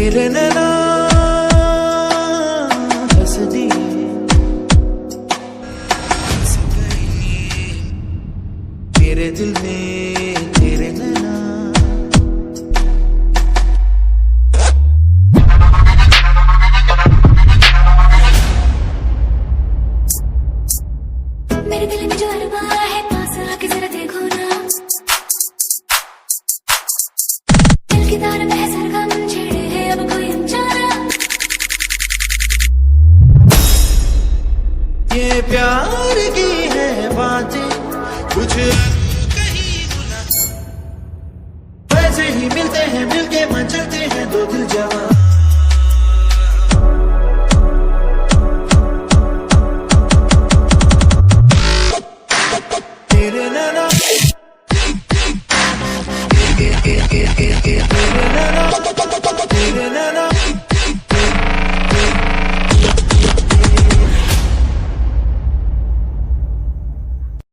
तेरे नैना हंस दिए, हंस गई मेरे दिल में तेरे नैना। मेरे दिल में जो अरमान है पास आके जरा देखो ना, दिल की तार में है सरगम छेड़े है अब कोई अनजाना। ये प्यार की है बातें कुछ कहीं गुना, वैसे ही मिलते हैं मिलके मचलते हैं दो दिल जवां। तेरे नैना तेरे नैना